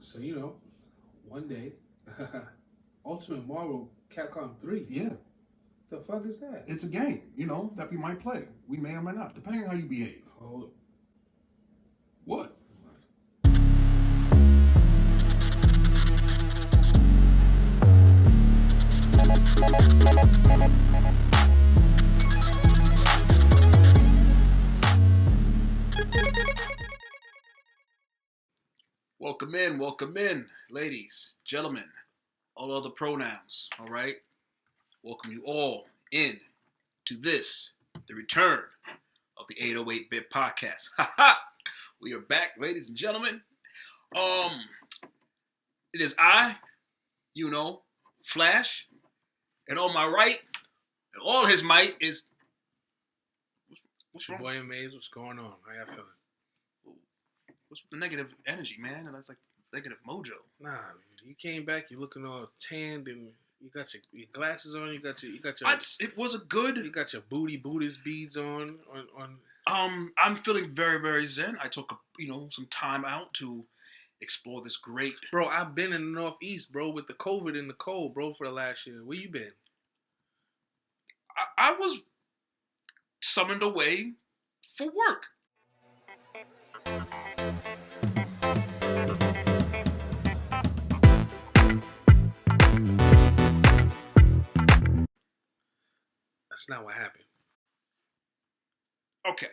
So, one day, Ultimate Marvel Capcom 3. Yeah. The fuck is that? It's a game, that we might play. We may or may not, depending on how you behave. Hold. What? Welcome in, ladies, gentlemen, all other pronouns, all right? Welcome you all in to this, the return of the 808-Bit Podcast. We are back, ladies and gentlemen. It is I, Flash, and on my right, and all his might is... What's your boy Amays? What's going on? How y'all feeling? What's the negative energy, man? And that's like negative mojo. Nah, you came back. You looking all tanned, and you got your glasses on. You got your. It was a good. You got your Buddhist beads on. I'm feeling very, very zen. I took some time out to explore this great. Bro, I've been in the Northeast, bro, with the COVID and the cold, bro, for the last year. Where you been? I was summoned away for work. That's not what happened. Okay.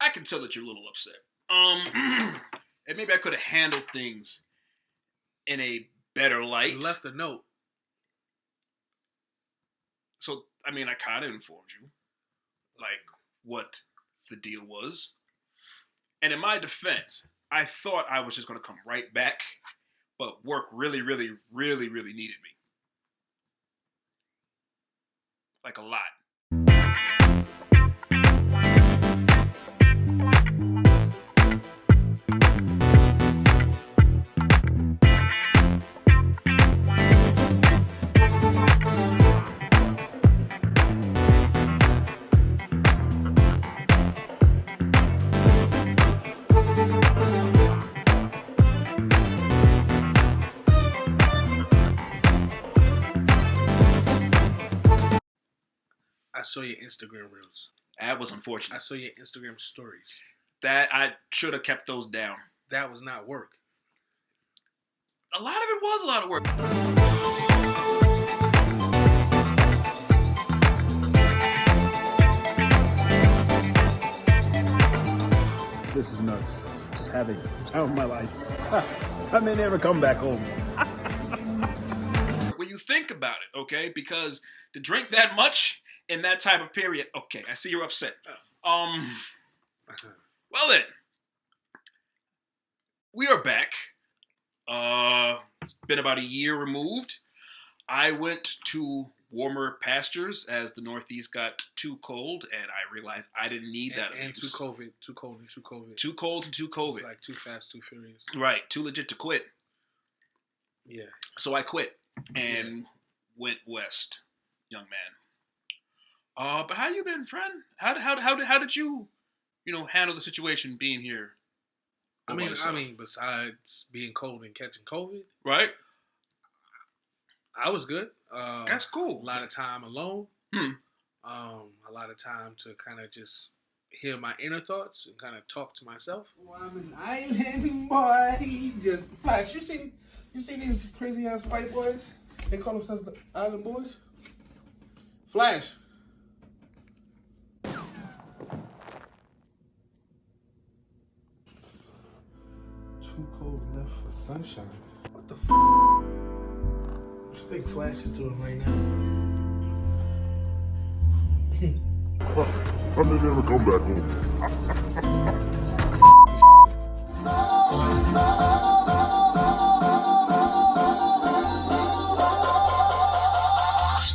I can tell that you're a little upset. And maybe I could have handled things in a better light. You left a note. So, I kind of informed you, like, what the deal was. And in my defense, I thought I was just going to come right back, but work really, really, really, really needed me. Like a lot. I saw your Instagram reels. That was unfortunate. I saw your Instagram stories. That I should have kept those down. That was not work. A lot of it was a lot of work. This is nuts. Just having the time of my life. I may never come back home. When you think about it, okay, because to drink that much in that type of period, okay, I see you're upset. Well then, we are back. It's been about a year removed. I went to warmer pastures as the Northeast got too cold, and I realized I didn't need that. And too cold and too COVID. Too cold and too COVID. It's like too fast, too furious. Right, too legit to quit. Yeah. So I quit and went west, young man. But how you been, friend? How did you, handle the situation being here? I mean, besides being cold and catching COVID, right? I was good. That's cool. A lot of time alone. A lot of time to kind of just hear my inner thoughts and kind of talk to myself. Well, I'm an island boy. He just Flash. You see these crazy ass white boys? They call themselves the island boys. Flash. Too cold left for sunshine. What the f? What you think Flash is doing right now? I may never come back home.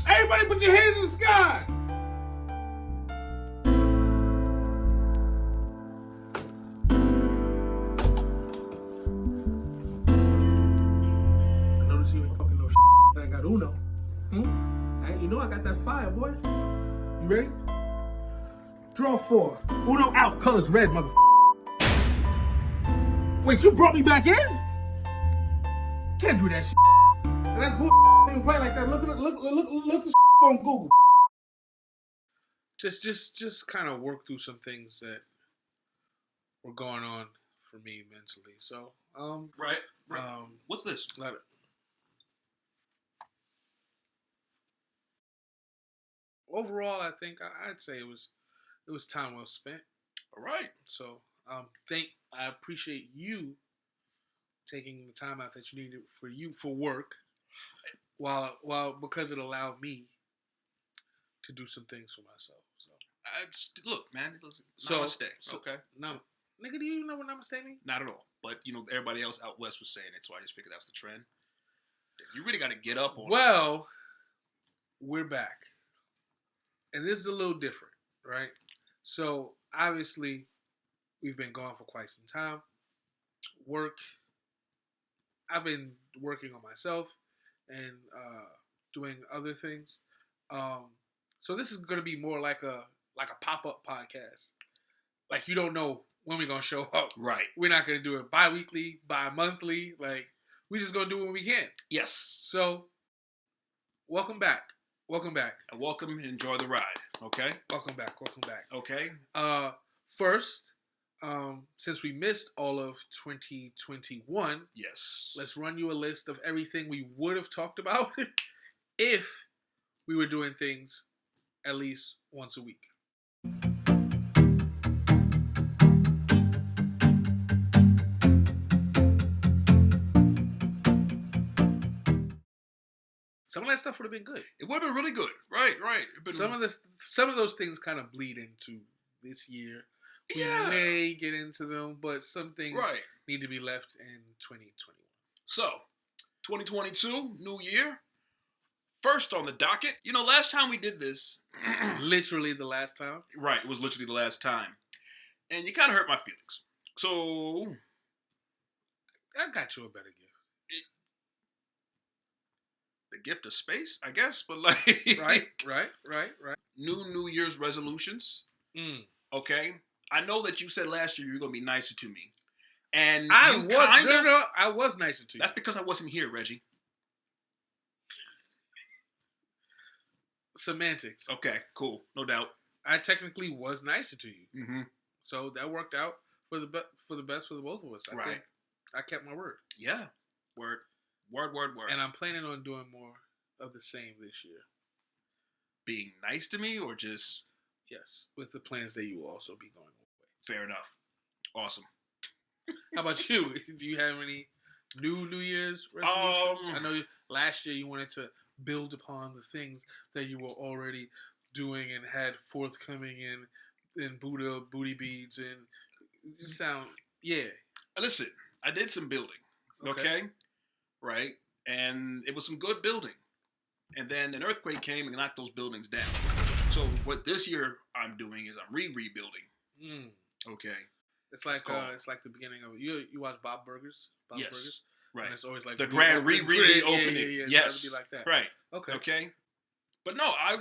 Everybody put your hands in the sky! I noticed you ain't talking no shit. I got Uno. You know I got that fire, boy. You ready? Draw 4. Uno out. Colors red, motherfucker. Wait, you brought me back in? Can't do that shit. And that's bull. Even play like that. Look the on Google. Just kind of work through some things that were going on for me mentally. So, Right. What's this? Overall, I think I'd say it was time well spent. All right. So, I appreciate you taking the time out that you needed for work, while because it allowed me to do some things for myself. So, Look, man, namaste. Okay. No, nigga, do you even know what namaste means? Not at all. But everybody else out west was saying it, so I just figured that was the trend. You really got to get up on. Well, we're back, and this is a little different, right? So obviously, we've been gone for quite some time. I've been working on myself and doing other things. So this is going to be more like a pop-up podcast. Like, you don't know when we're going to show up. Right. We're not going to do it bi-weekly, bi-monthly. Like, we're just going to do what we can. Yes. So, welcome back. And welcome and enjoy the ride, okay? Welcome back. Okay. First, since we missed all of 2021, yes, let's run you a list of everything we would have talked about if we were doing things at least once a week. Some of that stuff would have been good. It would have been really good. Right. Some of those things kind of bleed into this year. We may get into them, but some things need to be left in 2021. So, 2022, new year. First on the docket. Last time we did this. Literally the last time. Right, it was literally the last time. And you kind of hurt my feelings. So, I got you a better gift. The gift of space, I guess, but like... Right. New Year's resolutions. Okay? I know that you said last year you were going to be nicer to me. And I was nicer to you. That's because I wasn't here, Reggie. Semantics. Okay, cool. No doubt. I technically was nicer to you. Mm-hmm. So that worked out for the best for the both of us. I think I kept my word. Yeah. Word. And I'm planning on doing more of the same this year. Being nice to me or just... Yes, with the plans that you will also be going away. Fair enough. Awesome. How about you? Do you have any New Year's resolutions? I know last year you wanted to build upon the things that you were already doing and had forthcoming in Buddha, booty beads, and Listen, I did some building, okay? Right? And it was some good building. And then an earthquake came and knocked those buildings down. So what this year I'm doing is I'm rebuilding. Okay. It's like the beginning of you watch Bob Burgers? Bob's Burgers? Right. And it's always like the grand reopening. Yeah, yes. Be like that. Right. Okay. But no, I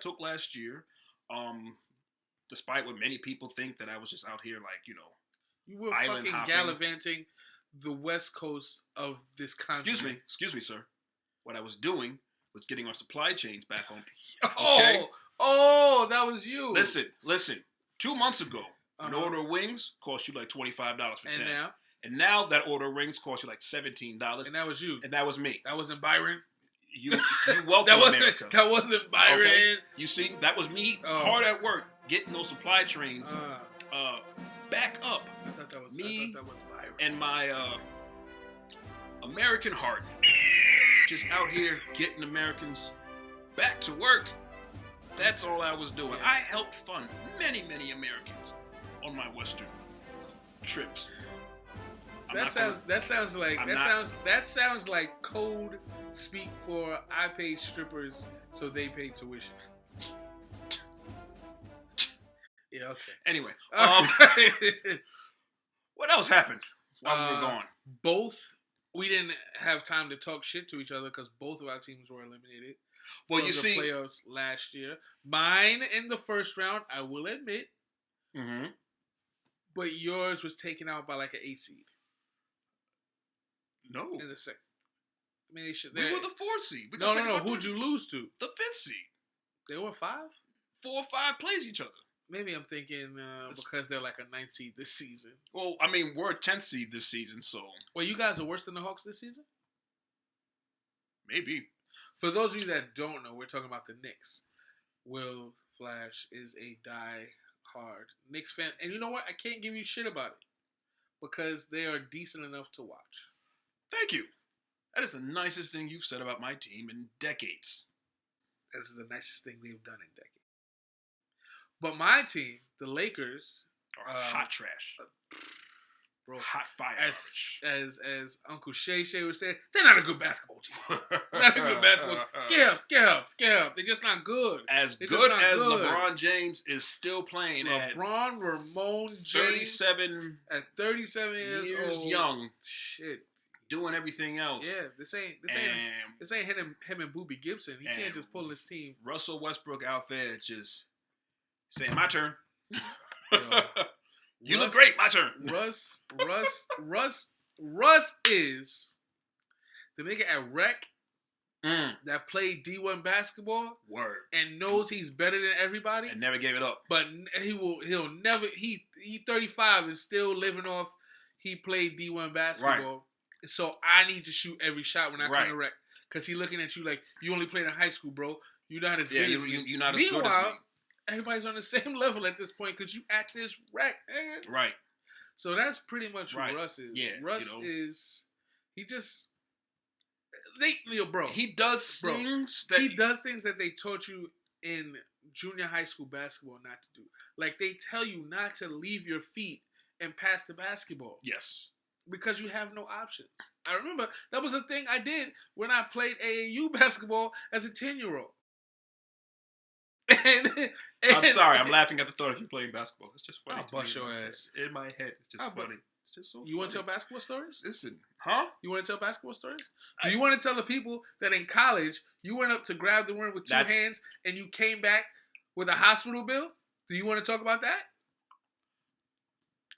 took last year, despite what many people think that I was just out here like, you were island fucking hopping. Gallivanting the west coast of this continent. Excuse me, sir. What I was doing was getting our supply chains back on. Okay? Oh, that was you. Listen. 2 months ago, an order of wings cost you like $25 for 10. And now that order of rings cost you like $17. And that was you. And that was me. That wasn't Byron. You welcome America. That wasn't Byron. Okay? You see, that was me hard at work getting those supply trains back up. I thought that was Byron. And my American heart, just out here getting Americans back to work. That's all I was doing. Yeah. I helped fund many, many Americans on my Western trips. That sounds like code speak for I paid strippers so they paid tuition. Yeah, okay. Anyway, what else happened while we were gone? We didn't have time to talk shit to each other because both of our teams were eliminated. Well, you see, playoffs last year. Mine in the first round, I will admit. Mm-hmm. But yours was taken out by like an 8 seed. No. In the second. I mean, we were the 4th seed. No. Who'd you lose to? The 5th seed. They were 5? 4 or 5 plays each other. Maybe I'm thinking because they're like a 9th seed this season. Well, I mean, we're a 10th seed this season, so... Well, you guys are worse than the Hawks this season? Maybe. For those of you that don't know, we're talking about the Knicks. Will Flash is a die-hard Knicks fan. And you know what? I can't give you shit about it. Because they are decent enough to watch. Thank you. That is the nicest thing you've said about my team in decades. That is the nicest thing they've done in decades. But my team, the Lakers, are hot trash. Bro, hot fire. As Uncle Shay would say, they're not a good basketball team. They're not a good basketball team. Skip. They're just not good. As good as LeBron James is still playing LeBron Ramon James 37 at 37 years old. Young. Shit. Doing everything else. Yeah, this ain't him and Boobie Gibson. He can't just pull his team. Russell Westbrook out there just saying, my turn. You look great, my turn. Russ is the nigga at Rec that played D1 basketball. Word. And knows he's better than everybody. And never gave it up. But he'll never, he 35 is still living off, he played D1 basketball. Right. So I need to shoot every shot when I come to Rec. Because he looking at you like, you only played in high school, bro. You're not as good as me. You're not as good as me. Everybody's on the same level at this point because you at this Rec. Right. So that's pretty much who Russ is. Yeah, Russ is, bro. He does things that they taught you in junior high school basketball not to do. Like they tell you not to leave your feet and pass the basketball. Yes. Because you have no options. I remember that was a thing I did when I played AAU basketball as a 10-year-old. I'm sorry, I'm laughing at the thought of you playing basketball. It's just funny. I'll bust your ass. In my head, it's just funny. It's just so You want to tell basketball stories? Listen, huh? You want to tell basketball stories? Do you want to tell the people that in college, you went up to grab the rim with two hands and you came back with a hospital bill? Do you want to talk about that?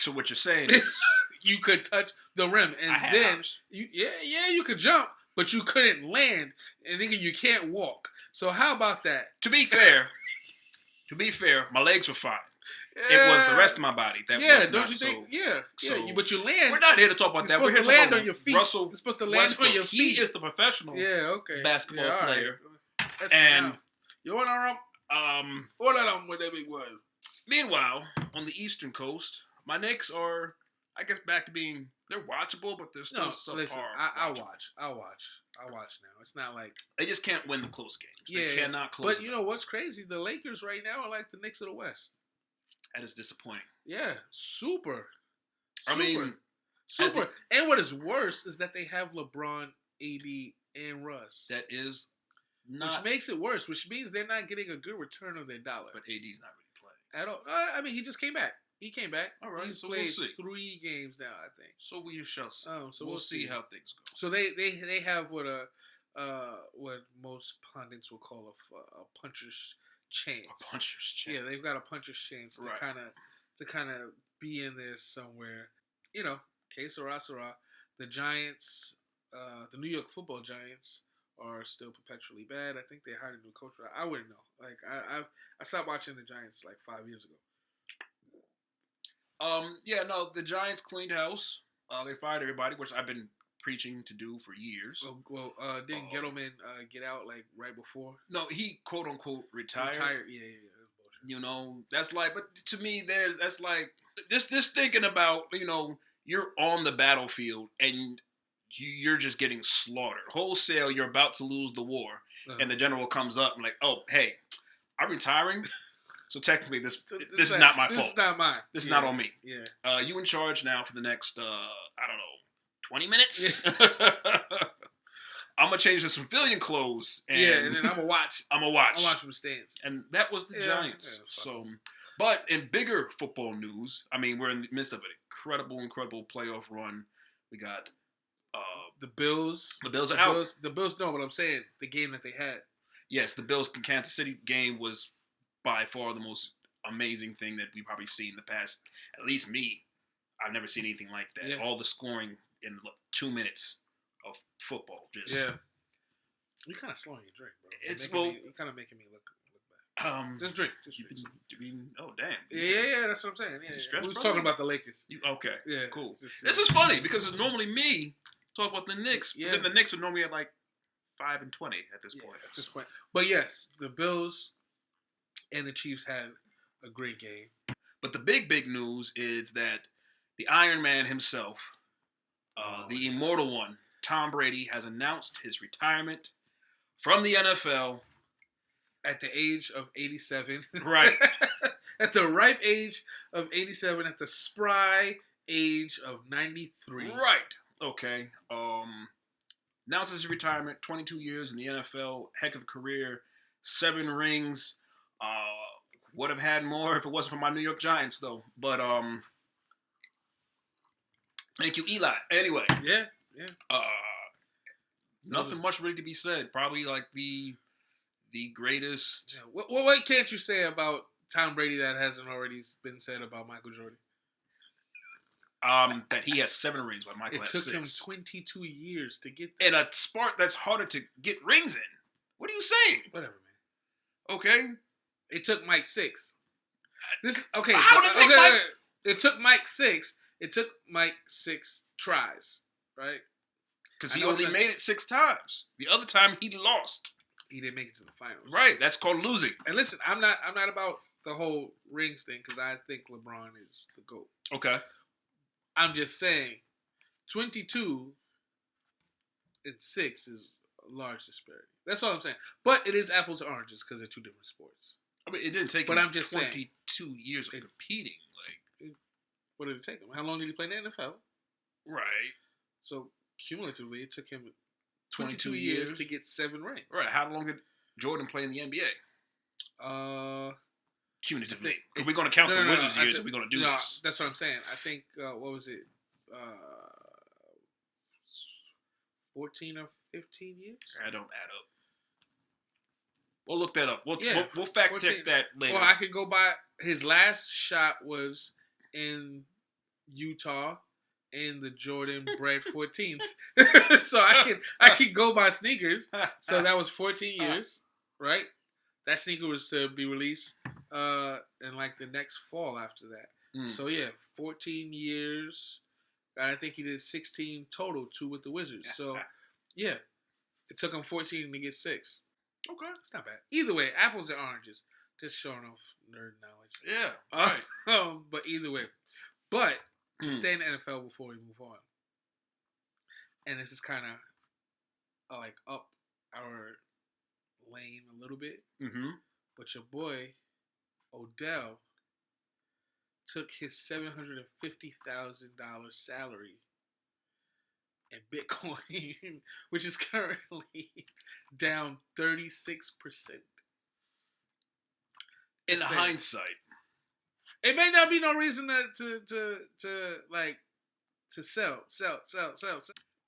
So what you're saying is... you could touch the rim. And then, you could jump, but you couldn't land. And nigga, you can't walk. So how about that? To be fair, my legs were fine. It was the rest of my body that was not so. Yeah. But you land. We're not here to talk about that. We're here to land on your feet. Russell You're supposed to land on your feet. He is the professional basketball player. Right. And you want to meanwhile, on the Eastern Coast, my Knicks are, I guess, back to being, they're watchable, but they're still subpar. Listen, I'll watch now. It's not like they just can't win the close games. They cannot close. But you know what's crazy? The Lakers right now are like the Knicks of the West. That is disappointing. Yeah, super. I mean, super. And what is worse is that they have LeBron, AD, and Russ. That is not, which makes it worse. Which means they're not getting a good return on their dollar. But AD's not really playing at all. I mean, he just came back. All right, he's played 3 games now, I think. So we shall see. So we'll see how things go. So they have what most pundits will call a puncher's chance. A puncher's chance. Yeah, they've got a puncher's chance to kind of be in there somewhere. You know, que sera, sera. The Giants, the New York Football Giants, are still perpetually bad. I think they hired a new coach. I wouldn't know. Like I stopped watching the Giants like 5 years ago. The Giants cleaned house. They fired everybody, which I've been preaching to do for years. Well, didn't Gettleman get out like right before? No, he quote unquote retired. Yeah. You know, that's like, but to me, that's like just thinking about, you know, you're on the battlefield and you're just getting slaughtered wholesale. You're about to lose the war, and the general comes up and like, oh, hey, I'm retiring. So technically, this is not my fault. This is not mine. This is not on me. Yeah. You in charge now for the next, 20 minutes? Yeah. I'm going to change the civilian clothes. And and then I'm going to watch. I'm going to watch. I'm watch from stands. And that was the Giants. But in bigger football news, I mean, we're in the midst of an incredible playoff run. We got the Bills. The Bills are out. The Bills know what I'm saying. The game that they had. Yes, the Bills-Kansas City game was by far the most amazing thing that we've probably seen in the past, at least me. I've never seen anything like that. Yeah. All the scoring in 2 minutes of football. Just You're kind of slowing your drink, bro. You're kind of making me look bad. Just drink. Oh damn. Yeah, that's what I'm saying. Yeah. We was talking about the Lakers. Okay. Yeah. Cool. This is funny because it's normally me talk about the Knicks. Yeah. But then the Knicks are normally at like 5-20 at this point. But yes, the Bills and the Chiefs had a great game. But the big news is that the Iron Man himself, the immortal one, Tom Brady, has announced his retirement from the NFL. At the age of 87. Right. At the ripe age of 87, at the spry age of 93. Right. Okay. Announces his retirement, 22 years in the NFL, heck of a career, 7 rings. Would have had more if it wasn't for my New York Giants, though. But, thank you, Eli. Anyway. Yeah. Nothing much really to be said. Probably like the greatest. Yeah. What can't you say about Tom Brady that hasn't already been said about Michael Jordan? That he has 7 rings while Michael has 6. It took him 22 years to get in a sport that's harder to get rings in. What are you saying? Whatever, man. Okay. It took Mike 6. Okay. How did it take Mike? It took Mike 6. It took Mike 6 tries, right? Because he only made it 6 times. The other time he lost. He didn't make it to the finals. Right. That's called losing. And listen, I'm not about the whole rings thing because I think LeBron is the GOAT. Okay. I'm just saying, 22 and 6 is a large disparity. That's all I'm saying. But it is apples to oranges because they're 2 different sports. I mean, it didn't take him 22 years of competing. What did it take him? How long did he play in the NFL? Right. So, cumulatively, it took him 22 years to get 7 rings. Right. How long did Jordan play in the NBA? Cumulatively. We're going to count the Wizards years if we're going to do this. That's what I'm saying. I think, what was it? 14 or 15 years? I don't add up. We'll look that up. We'll fact check that later. Well, I could go by, his last shot was in Utah in the Jordan Bred 14s. So I can go by sneakers. So that was 14 years, right? That sneaker was to be released in like the next fall after that. So yeah, 14 years. I think he did 16 total, 2 with the Wizards. So yeah, it took him 14 to get 6. Okay, it's not bad. Either way, apples and oranges. Just showing off nerd knowledge. Yeah. Right. But either way, to stay in the NFL before we move on, and this is kind of like up our lane a little bit. Mm-hmm. But your boy Odell took his $750,000 salary in Bitcoin, which is currently down 36%. In hindsight, it may not be no reason to sell.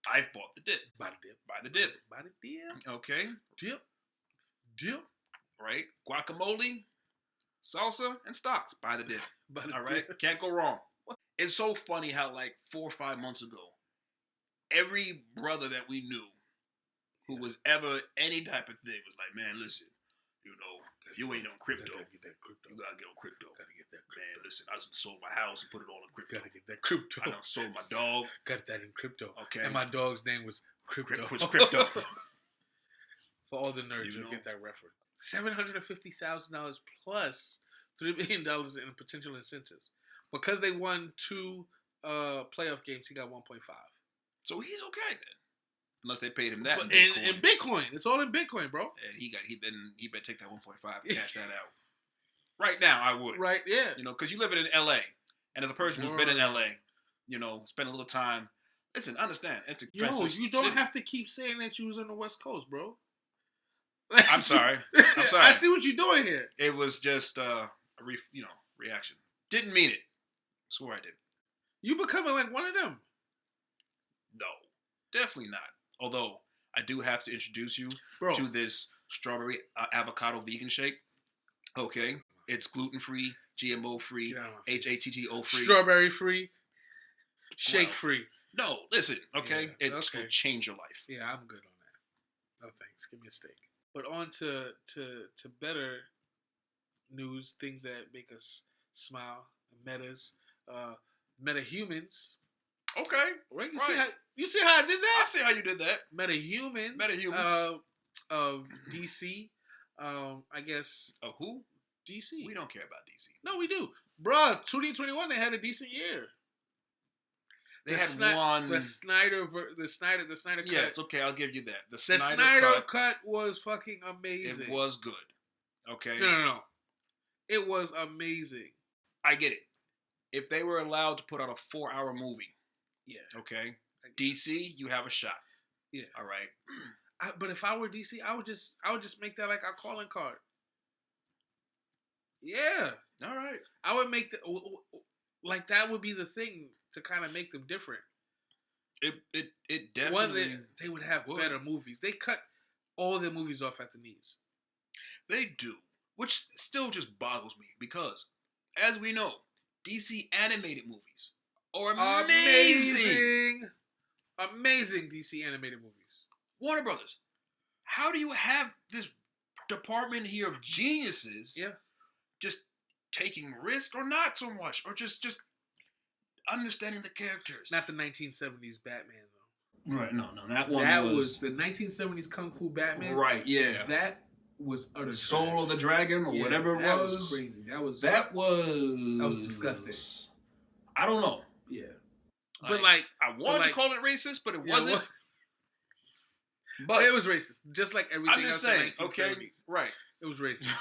I've bought the dip. Buy the dip. Okay. Dip. Right. Guacamole, salsa, and stocks. Buy the dip. All right. Can't go wrong. It's so funny how like 4 or 5 months ago, every brother that we knew who was ever any type of thing was like, man, listen, if you ain't on crypto, you gotta get on crypto. Man, listen, I just sold my house and put it all in crypto. Gotta get that crypto. I done sold my dog. Got that in crypto. Okay. And my dog's name was Crypto. For all the nerds, you'll get that reference. $750,000 plus $3 million in potential incentives. Because they won 2 playoff games, he got 1.5. So he's okay then. Unless they paid him that in Bitcoin. It's all in Bitcoin, bro. Yeah, he better take that 1.5 and cash that out. Right now, I would. Right, yeah. Because you live in LA, and as a person who's been in LA, spend a little time. Listen, understand, it's aggressive. You don't have to keep saying that you was on the West Coast, bro. I'm sorry. I see what you're doing here. It was just a reaction. Didn't mean it. Swore I did. You becoming like one of them. No, definitely not. Although, I do have to introduce you to this strawberry avocado vegan shake. Okay. It's gluten-free, GMO-free, HATTO-free. Strawberry-free, shake-free. No, listen, okay? Yeah, It's okay. will change your life. Yeah, I'm good on that. No thanks. Give me a steak. But on to better news, things that make us smile, metas, metahumans. Okay. Right? Right. You see how I did that? I see how you did that. Metahumans. Metahumans. Of DC. I guess. Of who? DC. We don't care about DC. No, we do. Bruh, 2021, they had a decent year. They had one. The Snyder cut. Yes, okay, I'll give you that. The Snyder cut was fucking amazing. It was good. Okay? No. It was amazing. I get it. If they were allowed to put out a 4-hour movie, yeah. Okay? DC, you have a shot. Yeah. All right. But if I were DC, I would just make that like our calling card. Yeah. All right. I would make like that would be the thing to kind of make them different. It definitely they would have better movies. They cut all their movies off at the knees. They do, which still just boggles me because, as we know, DC animated movies are amazing. Amazing DC animated movies. Warner Brothers, how do you have this department here of geniuses? Yeah. Just taking risk or not so much, or just understanding the characters. Not the 1970s Batman though. Right. No. That one. That was the 1970s Kung Fu Batman. Right. Yeah. That was utter Soul trash. of the Dragon or whatever it that was. Was crazy. That was disgusting. I don't know. Yeah. But I wanted to call it racist, but it wasn't. But it was racist, just like everything else in the 1970s. Okay, right. It was racist,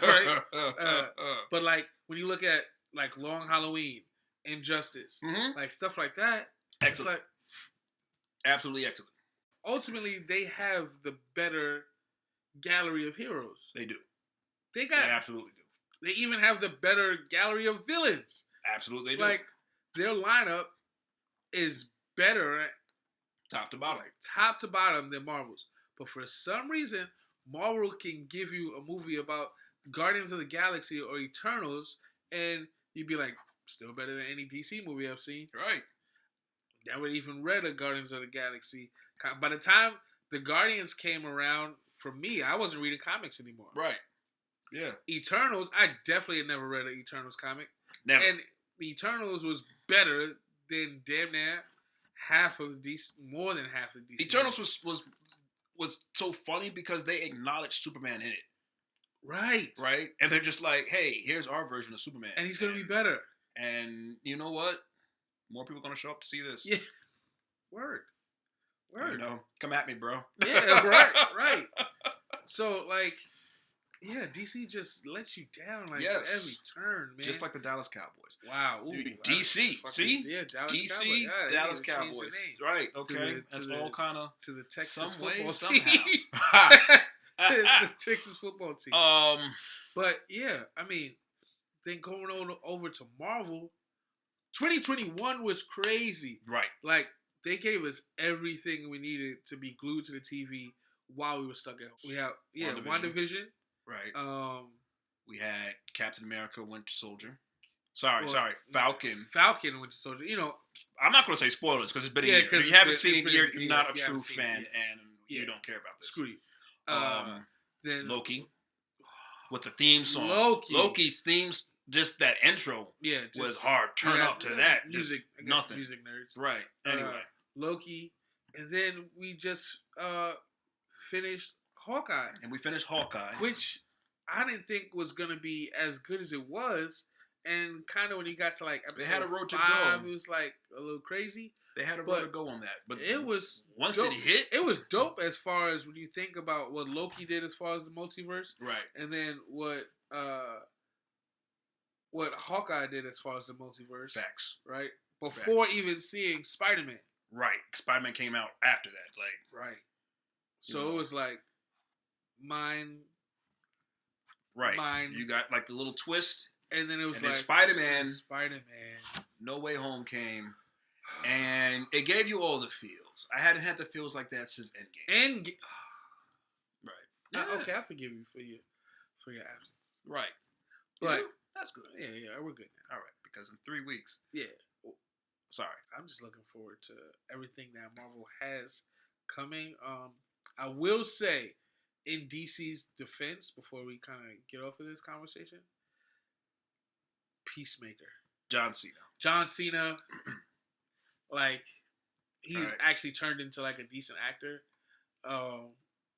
right? But like when you look at like Long Halloween, Injustice, like stuff like that, excellent. It's like absolutely excellent. Ultimately, they have the better gallery of heroes. They do. They absolutely do. They even have the better gallery of villains. Absolutely, they do. Like their lineup is better. Top to bottom. Like, top to bottom than Marvel's. But for some reason, Marvel can give you a movie about Guardians of the Galaxy or Eternals, and you'd be like, still better than any DC movie I've seen. Right. Never even read a Guardians of the Galaxy. By the time the Guardians came around, for me, I wasn't reading comics anymore. Right. Yeah. Eternals, I definitely had never read an Eternals comic. Never. And Eternals was better than damn near half of DC, more than half of DC. Eternals was so funny because they acknowledged Superman in it. Right. Right? And they're just like, hey, here's our version of Superman. And he's going to be better. And you know what? More people are going to show up to see this. Yeah. Word. You know, come at me, bro. Yeah, right. So, like, yeah, DC just lets you down like every turn, man. Just like the Dallas Cowboys. Wow. Ooh, DC. See? Yeah, DC, Cowboys. Dallas Cowboys. Right, okay. That's all kind of... To the Texas some way, football team. somehow. The Texas football team. But, yeah, I mean, then going over to Marvel, 2021 was crazy. Right. Like, they gave us everything we needed to be glued to the TV while we were stuck at home. We have, WandaVision. Right. We had Captain America, Winter Soldier. Sorry, Falcon. Falcon and Winter Soldier. You know, I'm not going to say spoilers because it's been a year. If you haven't seen it, you're not a true fan and you don't care about this. Screw you. Then Loki with the theme song. Loki's themes, just that intro was hard. Turn up to that. Music, nothing. Music nerds. Right. Anyway. Loki. And then we just finished Hawkeye. And we finished Hawkeye. Which I didn't think was going to be as good as it was. And kind of when you got to like episode 5, it was like a little crazy. They had a road to go on that. But it was once dope. it hit. It was dope as far as when you think about what Loki did as far as the multiverse. Right. And then what Hawkeye did as far as the multiverse. Facts. Right? Before even seeing Spider-Man. Right. Spider-Man came out after that. Like. Right. So it was like mine. Right. You got like the little twist. And then it was and like Spider-Man. Spider-Man. No Way Home came. And it gave you all the feels. I hadn't had the feels like that since Endgame. Right. Yeah. Okay, I forgive you for your absence. Right. But that's good. Yeah, we're good now. All right, because in 3 weeks. Yeah. Sorry. I'm just looking forward to everything that Marvel has coming. I will say, in DC's defense, before we kind of get off of this conversation, Peacemaker. John Cena. Like, he's right. actually turned into like a decent actor. I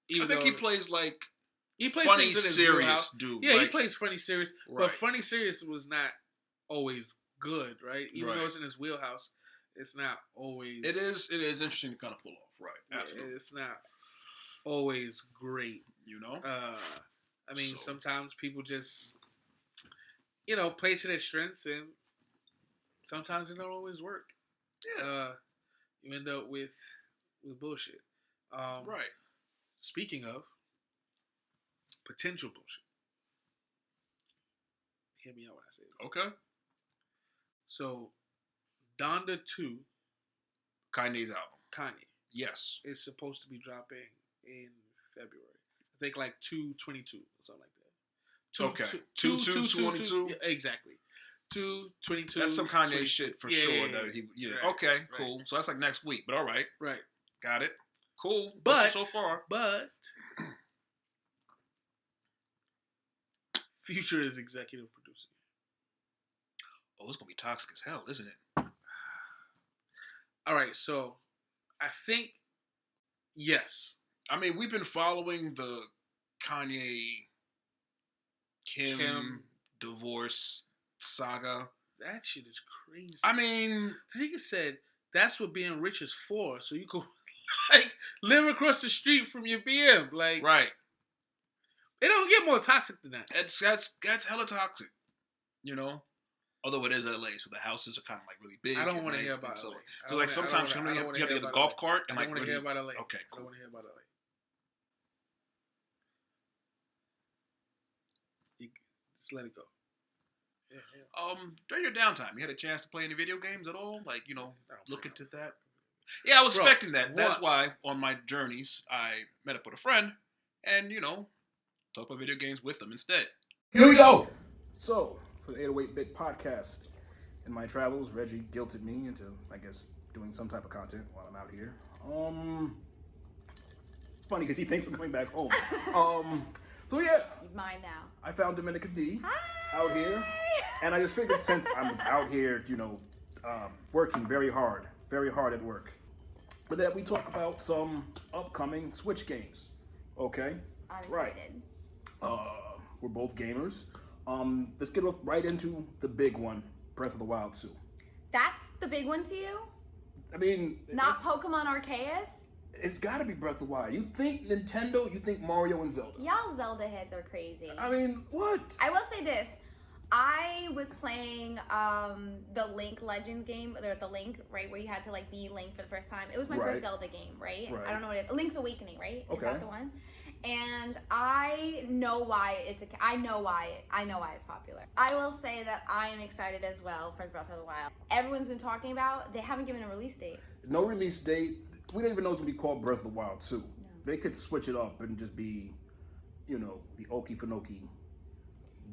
think he plays like plays funny, things in his serious wheelhouse. dude. Yeah, like, he plays funny, serious. Right. But funny, serious was not always good, right? Even Right. though it's in his wheelhouse, it's not always. It is interesting to kind of pull off, right? Absolutely. It's not always great. You know? I mean, sometimes people just, play to their strengths, and sometimes it don't always work. Yeah. You end up with bullshit. Right. Speaking of potential bullshit, hear me out when I say this. Okay. So, Donda 2, Kanye's album. Kanye, Yes. is supposed to be dropping in February. I think like 2/22 or something like that. Okay. 2/22? Yeah, exactly. 2/22. That's some Kanye shit for sure. Yeah. That he. Yeah. Right, Okay. right. Cool. So that's like next week. But all right. Right. Got it. Cool. But so far. Future is executive producing. Oh, it's gonna be toxic as hell, isn't it? All right. So, I think yes. I mean, we've been following the Kanye Kim divorce saga. That shit is crazy. I mean, the nigga said that's what being rich is for. So you go like live across the street from your BM. Like, right. It don't get more toxic than that. That's hella toxic. Although it is LA, so the houses are kind of like really big. I don't want to hear about LA. So like sometimes you have to get the golf cart and I like don't want to hear about LA. Okay, cool. I don't want to hear about LA. Just let it go. Yeah. During your downtime, you had a chance to play any video games at all? Like, look into that? Yeah, Yeah, I was expecting that. That's why on my journeys, I met up with a friend and, talk about video games with them instead. Here we go. So, for the 808-Bit podcast, in my travels, Reggie guilted me into, I guess, doing some type of content while I'm out here. It's funny because he thinks I'm coming back home. So yeah. Mine now. I found Dominica D. Hi. Out here. And I just figured since I was out here, working very hard at work, but that we talk about some upcoming Switch games. Okay? I'm excited. Right. We're both gamers. Let's get right into the big one, Breath of the Wild 2. That's the big one to you? I mean... Not Pokemon Arceus? It's gotta be Breath of the Wild. You think Nintendo, you think Mario and Zelda. Y'all Zelda heads are crazy. I mean, what? I will say this. I was playing the Link Legend game, or the Link, right, where you had to be Link for the first time. It was my first Zelda game, right? I don't know what it is. Link's Awakening, right? Okay. Is that the one? And I know why I know why it's popular. I will say that I am excited as well for Breath of the Wild. Everyone's been talking about, they haven't given a release date. No release date. We don't even know it's gonna be called Breath of the Wild 2. No. They could switch it up and just be, the Okie Finoki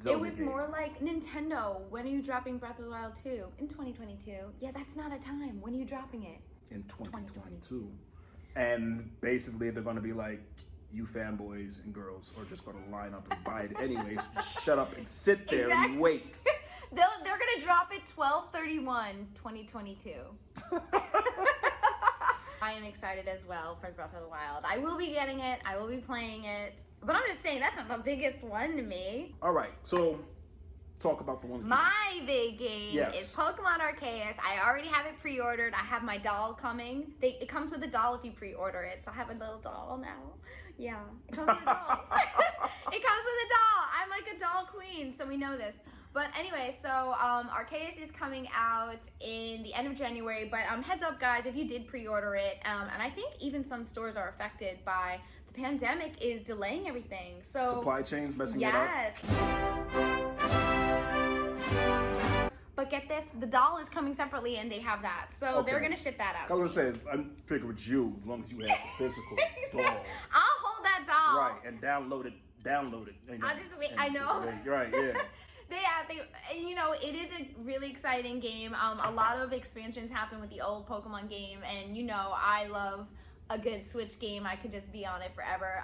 Zelda It was game. more like, Nintendo, when are you dropping Breath of the Wild 2? In 2022. Yeah, that's not a time. When are you dropping it? In 2022. And basically they're gonna be like, you fanboys and girls are just gonna line up and buy it anyways. Just shut up and sit there and wait. They're gonna drop it 12/31/2022. I am excited as well for Breath of the Wild. I will be getting it. I will be playing it. But I'm just saying, that's not the biggest one to me. All right, so talk about the one. My big game is Pokemon Arceus. I already have it pre-ordered. I have my doll coming. It comes with a doll if you pre-order it. So I have a little doll now. Yeah, it comes with a doll. It comes with a doll. I'm like a doll queen, so we know this. But anyway, so Arceus is coming out in the end of January. But heads up, guys, if you did pre-order it, and I think even some stores are affected by the pandemic, is delaying everything. So supply chains messing it up. Yes. But get this, the doll is coming separately, and they have that, so they're gonna ship that out. I was gonna say, I'm figuring with you, as long as you have the physical doll. I'll hold that doll. Right, and download it. I'll just wait. I know. Right, yeah. It is a really exciting game. A lot of expansions happen with the old Pokemon game, and I love a good Switch game. I could just be on it forever.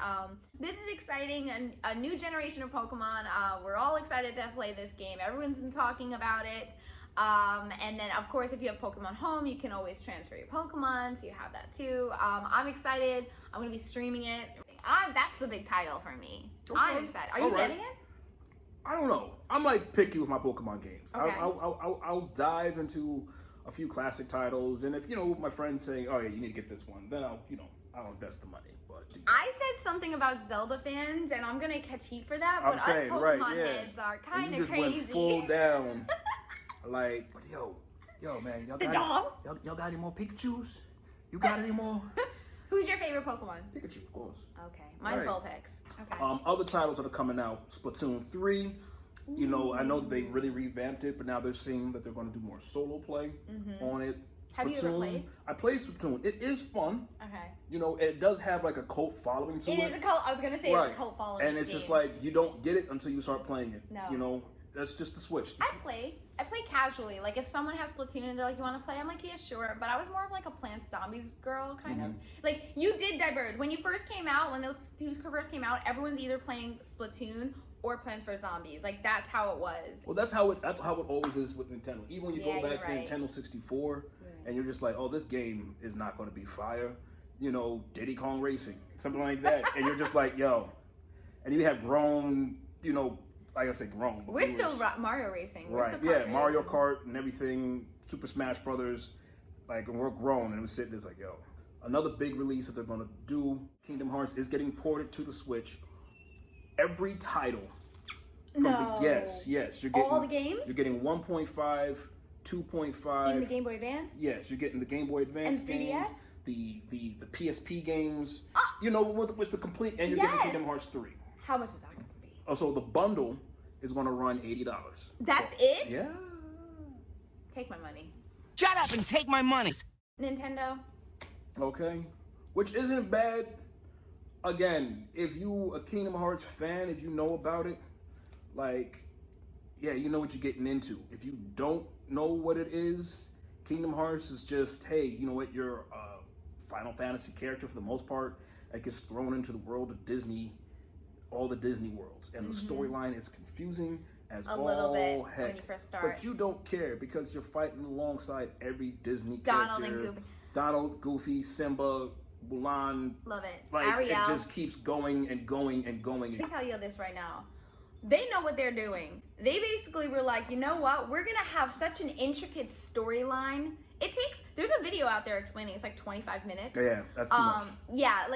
This is exciting, and a new generation of Pokemon. We're all excited to play this game. Everyone's been talking about it. And then, of course, if you have Pokemon Home, you can always transfer your Pokemon, so you have that too. I'm excited. I'm going to be streaming it. That's the big title for me. Okay. I'm excited. Are you getting it? I don't know. I'm like picky with my Pokemon games. Okay. I'll dive into a few classic titles, and if my friends say, "Oh yeah, you need to get this one," then I'll invest the money. But I said something about Zelda fans, and I'm gonna catch heat for that. But us Pokemon heads are kind of crazy. Went full down. Like, but yo, man, y'all got any more Pikachus? You got any more? Who's your favorite Pokemon? Pikachu, of course. Okay, mine's Vulpix. Okay. Other titles that are coming out: Splatoon 3. I know they really revamped it, but now they're saying that they're going to do more solo play on it. Have you ever played? I played Splatoon. It is fun. Okay. It does have like a cult following to it. It is a cult. I was gonna say it's a cult following. And it's just like you don't get it until you start playing it. No. That's just the Switch. I play casually. Like if someone has Splatoon and they're like, "You want to play?" I'm like, "Yeah, sure." But I was more of like a Plants Zombies girl, kind of. Like you did diverge when you first came out. When those two first came out, everyone's either playing Splatoon or Plants vs Zombies. Like that's how it was. Well, that's how it always is with Nintendo. Even when you go back to Nintendo 64, and you're just like, "Oh, this game is not going to be fire." Diddy Kong Racing, something like that, and you're just like, "Yo," and you have grown, like I said, grown. We're still Mario Racing. Right. Yeah, Mario Kart and everything, Super Smash Brothers, and we're grown, and we're sitting there like, yo. Another big release that they're going to do, Kingdom Hearts, is getting ported to the Switch. Every title. Yes, you're getting all the games? You're getting 1.5, 2.5. Even the Game Boy Advance? Yes, you're getting the Game Boy Advance and games. 3DS? The PSP games. With the complete, and you're getting Kingdom Hearts 3. How much is that going to be? Oh, so the bundle is going to run $80. That's it? Yeah. Take my money. Shut up and take my money. Nintendo. Okay. Which isn't bad. Again, if you a Kingdom Hearts fan, if you know about it, you know what you're getting into. If you don't know what it is, Kingdom Hearts is just, hey, you know what, you're a Final Fantasy character for the most part that gets thrown into the world of Disney, all the Disney worlds. And the storyline is confusing as a little bit heck. when you first start. But you don't care because you're fighting alongside every Disney Donald character. And Goofy. Donald, Goofy, Simba, Mulan. Love it. Ariel. It just keeps going and going and going. Let me tell you this right now. They know what they're doing. They basically were like, you know what? We're going to have such an intricate storyline. There's a video out there explaining it's like 25 minutes. Yeah, that's too much. Yeah,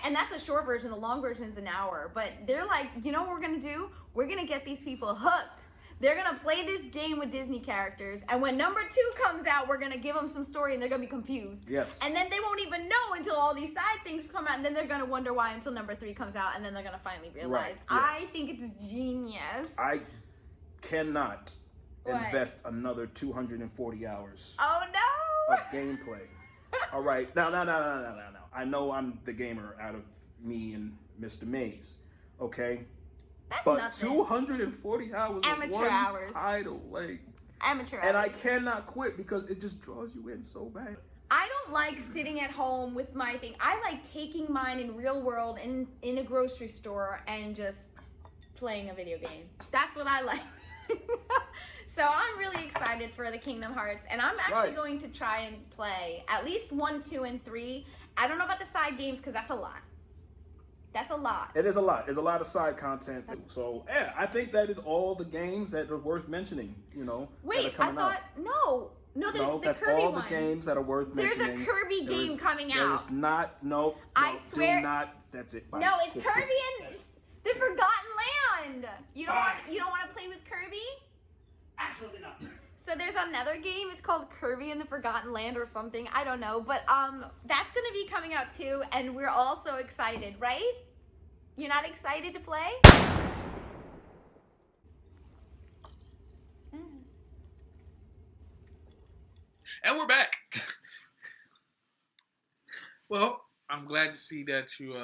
and that's a short version. The long version is an hour. But they're like, you know what we're going to do? We're going to get these people hooked. They're going to play this game with Disney characters. And when number 2 comes out, we're going to give them some story and they're going to be confused. Yes. And then they won't even know until all these side things come out. And then they're going to wonder why until number 3 comes out. And then they're going to finally realize. Right. Yes. I think it's genius. I cannot invest another 240 hours of gameplay. All right. No. I know I'm the gamer out of me and Mr. Mays. Okay? That's but nothing. 240 hours Amateur of one hours. title, amateur hours. And I cannot quit because it just draws you in so bad. I don't like sitting at home with my thing. I like taking mine in real world in a grocery store and just playing a video game. That's what I like. So I'm really excited for the Kingdom Hearts, and I'm actually going to try and play at least 1, 2, and 3. I don't know about the side games because that's a lot. That's a lot. It is a lot. There's a lot of side content. So, yeah, I think that is all the games that are worth mentioning, Wait, I thought, no, there's the that's Kirby all one. The games that are worth mentioning. There's a Kirby game coming out. There's not, no, I swear. Do not, that's it. Bye. No, it's Kirby and the Forgotten Land. You don't want to play with Kirby? Absolutely not. So there's another game. It's called Kirby and the Forgotten Land or something. I don't know. But that's going to be coming out too. And we're all so excited, right? You're not excited to play? And we're back. Well, I'm glad to see that you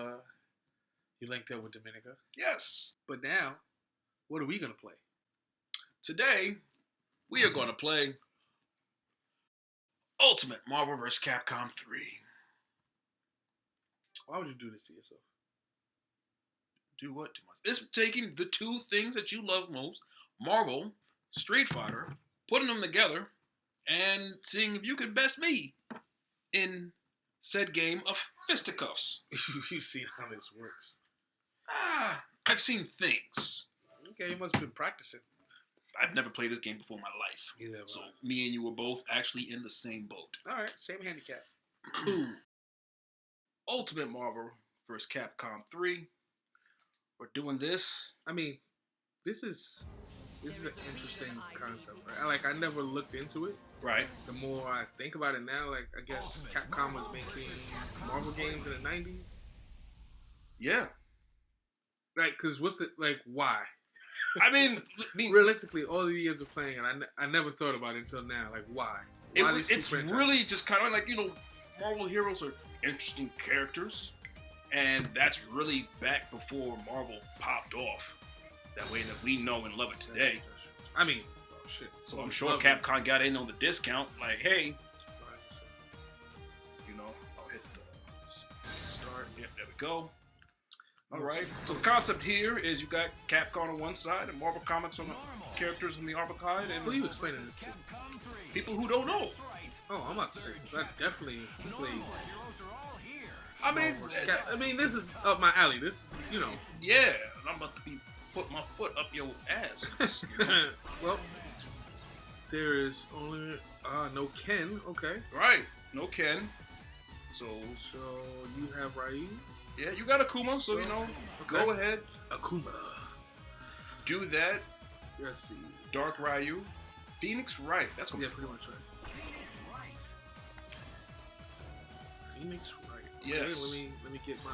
linked up with Dominica. Yes. But now, what are we going to play? Today, we are going to play Ultimate Marvel vs. Capcom 3. Why would you do this to yourself? Do what to myself? It's taking the two things that you love most, Marvel, Street Fighter, putting them together, and seeing if you could best me in said game of fisticuffs. You've seen how this works. I've seen things. Okay, you must have been practicing. I've never played this game before in my life. Either have So I. me and you were both actually in the same boat. All right, same handicap. Ultimate Marvel vs. Capcom 3. We're doing this. I mean, this is an interesting concept. Right? I never looked into it. Right. The more I think about it now, I guess Capcom was making Marvel games in the 90s. Yeah. Because why? I mean, realistically, all the years of playing it, I never thought about it until now. Why? It's really just kind of Marvel heroes are interesting characters, and that's really back before Marvel popped off that way that we know and love it today. I mean, oh shit. So I'm sure Capcom got in on the discount, hey, I'll hit the start. Yep, there we go. All right. So the concept here is you got Capcom on one side and Marvel Comics on the characters on the other side, and who are you explaining this to? People who don't know. Oh, I'm about to say, because I definitely played. I mean, this is up my alley. This, Yeah, and I'm about to be putting my foot up your ass. Well, there is only no Ken. Okay. Right. No Ken. So you have Ryu. Yeah, you got Akuma, so okay. Go ahead. Akuma. Do that. Let's see. Dark Ryu. Phoenix Wright. That's gonna be pretty much right. Phoenix Wright. Okay, yes. Let me get my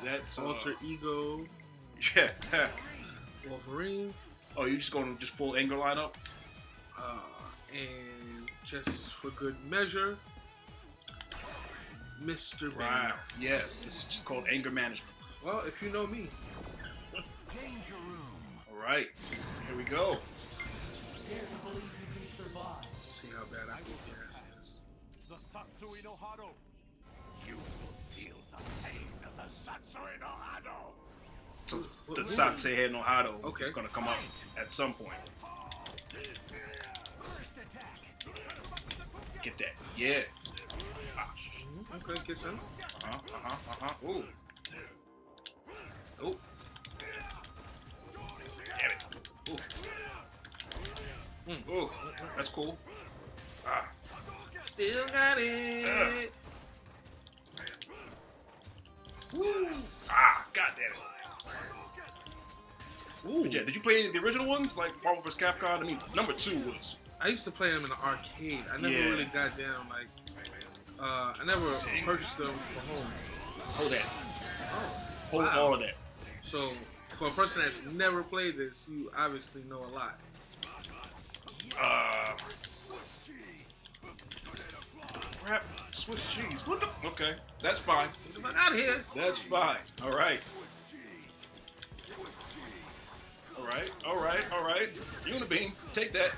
that's alter ego. Yeah. Wolverine. Oh, you just going full anger lineup? And just for good measure, Mr. Banner. Right. Yes, this is just called anger management. Well, if you know me. All right, here we go. See how bad I can gas is. The Satsui no Hado. You will feel the pain of the Satsui no Hado. So the Satsui no Hado Okay. is going to come up at some point. Get that. Yeah. Okay, get some. Ooh. Oh. Damn it. Ooh. Ooh. That's cool. Still got it. Woo. God damn it. Ooh. But yeah, did you play any of the original ones, like Marvel vs. Capcom? I mean, number 2 was... I used to play them in the arcade. I never really got down, I never purchased them for home. Hold that. Oh. Hold all of that. So, for a person that's never played this, you obviously know a lot. Crap. Swiss cheese. What the... Okay. That's fine. Get the fuck out of here. That's fine. All right. All right. Unibeam. Take that.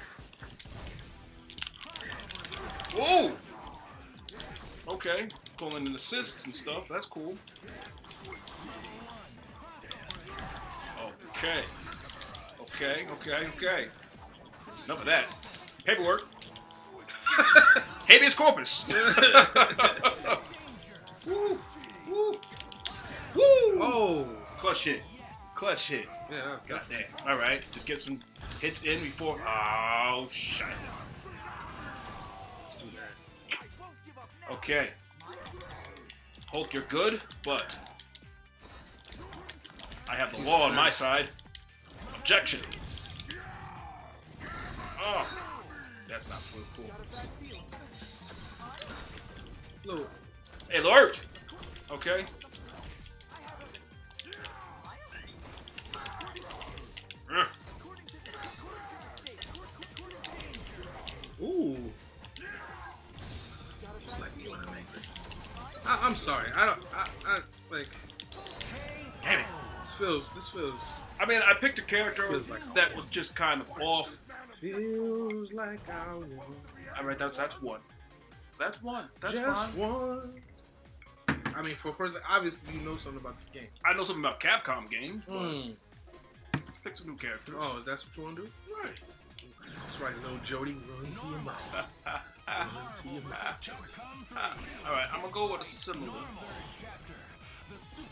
Whoa! Okay. Pulling in assists and stuff. That's cool. Okay. Enough of that. Paperwork. Habeas corpus. Woo! Oh! Clutch hit. Yeah, that was good. God damn. All right. Just get some hits in before... Oh, shit. Let's do that. Okay. Hulk, you're good, but... I have the law on my side. Objection. Oh. That's not cool. Little. Alert! Okay. Ooh. I'm sorry. I like. Damn it. This feels. I mean, I picked a character Feels like that was just kind of off. Feels like I won. All right, that's one. That's one. That's Just fine. one. I mean, for a person, obviously you know something about this game. I know something about Capcom games, but pick some new characters. Oh, that's what you want to do? Right. That's right, little Jody. Run to your mouth. Run to your mouth, Jody. All right, I'm gonna go with a similar.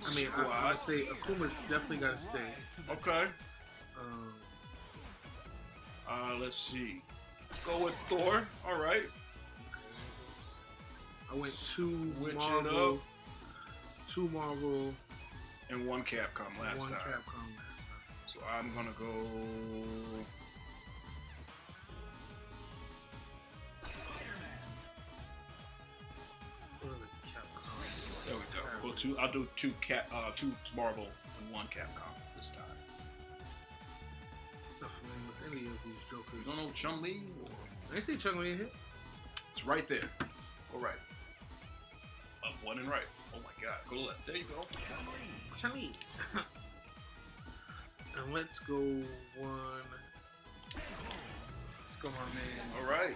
I mean, I would say Akuma's definitely got to stay. Okay. Let's see. Let's go with Thor. All right. I went two Switch it Marvel, up. two Marvel, And one Capcom last one time. Capcom last time. So I'm gonna go. There we go. Well, I'll do two Marvel and one Capcom this time. Not familiar with any of these jokers. You don't know Chun-Li? I see Chun-Li in here. It's right there. Go right. Up one and right. Oh my god. Go left. There you go. Chun-Li. And let's go one. Let's go, my man. All right.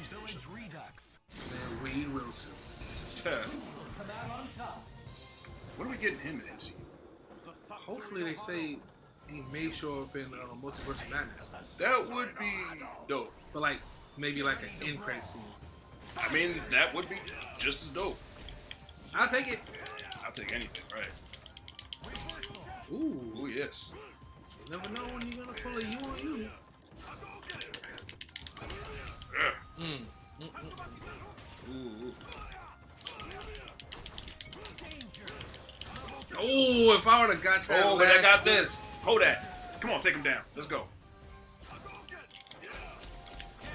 Village Redux. Man, Wade Wilson. When are we getting him in MCU? Hopefully they say he may show up in Multiverse of Madness. That would be dope. But like, maybe like an end credit scene. I mean, that would be just as dope. I'll take it. I'll take anything, right? Ooh. Oh yes. You never know when you're gonna pull a you on you. Ooh. Oh, if I would have got that. Oh, but I last got bit. this. Hold that. Come on, take him down. Let's go.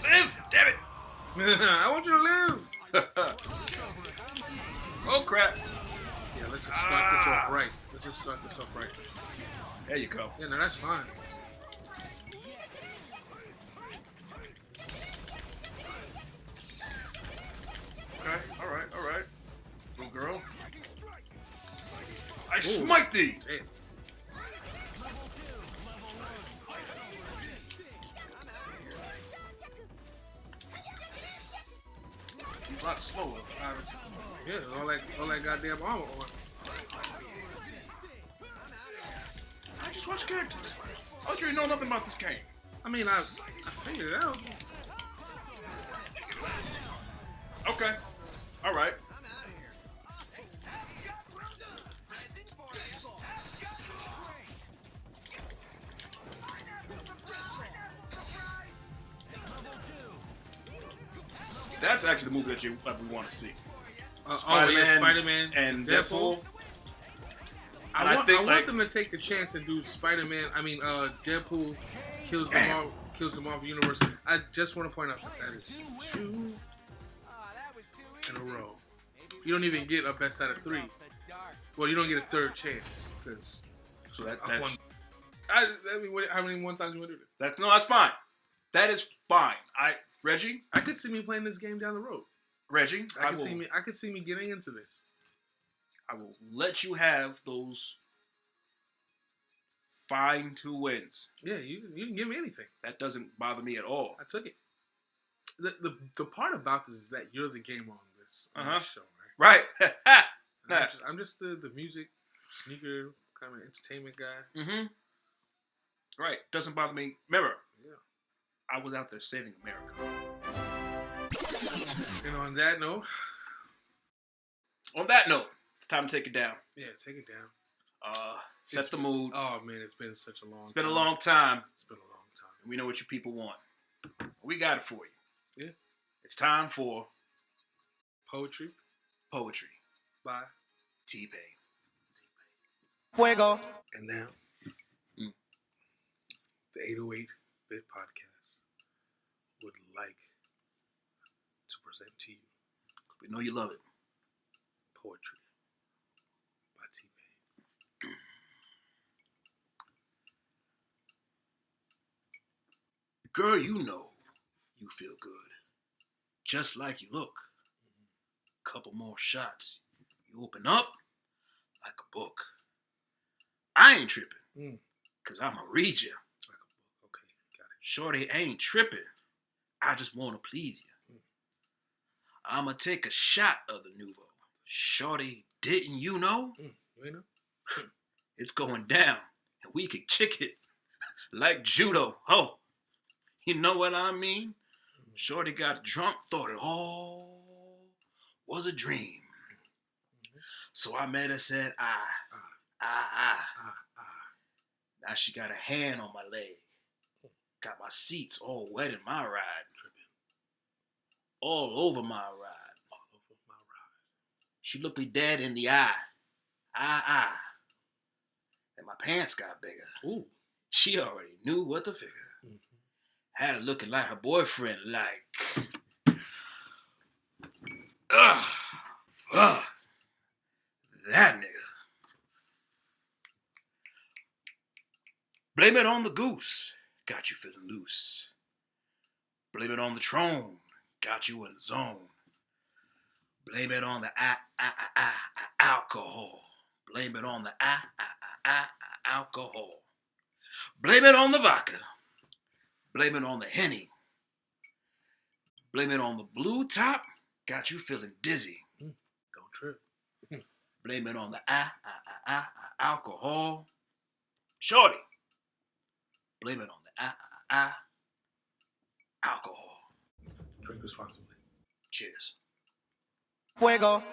Live! Damn it! I want you to live. Oh crap! Yeah, let's just start this off right. Let's just start this off right. There you go. Yeah, no, that's fine. Okay. All right. All right. Little girl. I smite thee. Damn. He's a lot slower, obviously. Yeah, all that goddamn armor on. I just watch characters. I don't really know nothing about this game. I mean, I figured it out. Okay. All right. That's actually the movie that we want to see. Spider-Man and Deadpool. I think, want them to take the chance and do Spider-Man. I mean, Deadpool kills the Marvel Universe. I just want to point out that is 2 in a row. You don't even get a best out of 3. Well, you don't get a third chance because. So that's I mean, how many more times you want to do this? that's fine. That is fine. Reggie, I could see me playing this game down the road. Reggie, I could see me getting into this. I will let you have those fine 2 wins. Yeah, you can give me anything. That doesn't bother me at all. I took it. The part about this is that you're the game on this show, Right. right? I'm just the music sneaker kind of entertainment guy. Mm-hmm. Right. Doesn't bother me. Remember, Yeah. I was out there saving America. And on that note, it's time to take it down. yeah, take it down. Set the mood. Oh man, it's been such a long. It's been a long time. It's been a long time. We know what you people want. We got it for you. Yeah. It's time for Poetry Poetry. by T-Pain. Fuego. And now, the 808-Bit Podcast would like to present to you We know you love it. Poetry by T-Pain. Girl, you know you feel good. Just like you look. Couple more shots. You open up like a book. I ain't tripping. Mm. Because I'm going to read you. Okay, got it. Shorty ain't tripping. I just want to please you. I'm going to take a shot of the Nouveau. Shorty, didn't you know? You ain't know? It's going down. And we can kick it like judo. Oh, you know what I mean? Shorty got drunk, thought it all was a dream. So I met her, said, Now she got a hand on my leg. Got my seats all wet in my ride. All over my ride. She looked me dead in the eye. And my pants got bigger. Ooh. She already knew what to figure. Had her looking like her boyfriend, like, fuck, that nigga. Blame it on the goose, got you feeling loose. Blame it on the Tron, got you in the zone. Blame it on the alcohol. Blame it on the alcohol. Blame it on the vodka. Blame it on the Henny. Blame it on the blue top, got you feeling dizzy. Don't trip. Blame it on the alcohol. Shorty. Blame it on the alcohol. Drink responsibly. Cheers. Fuego.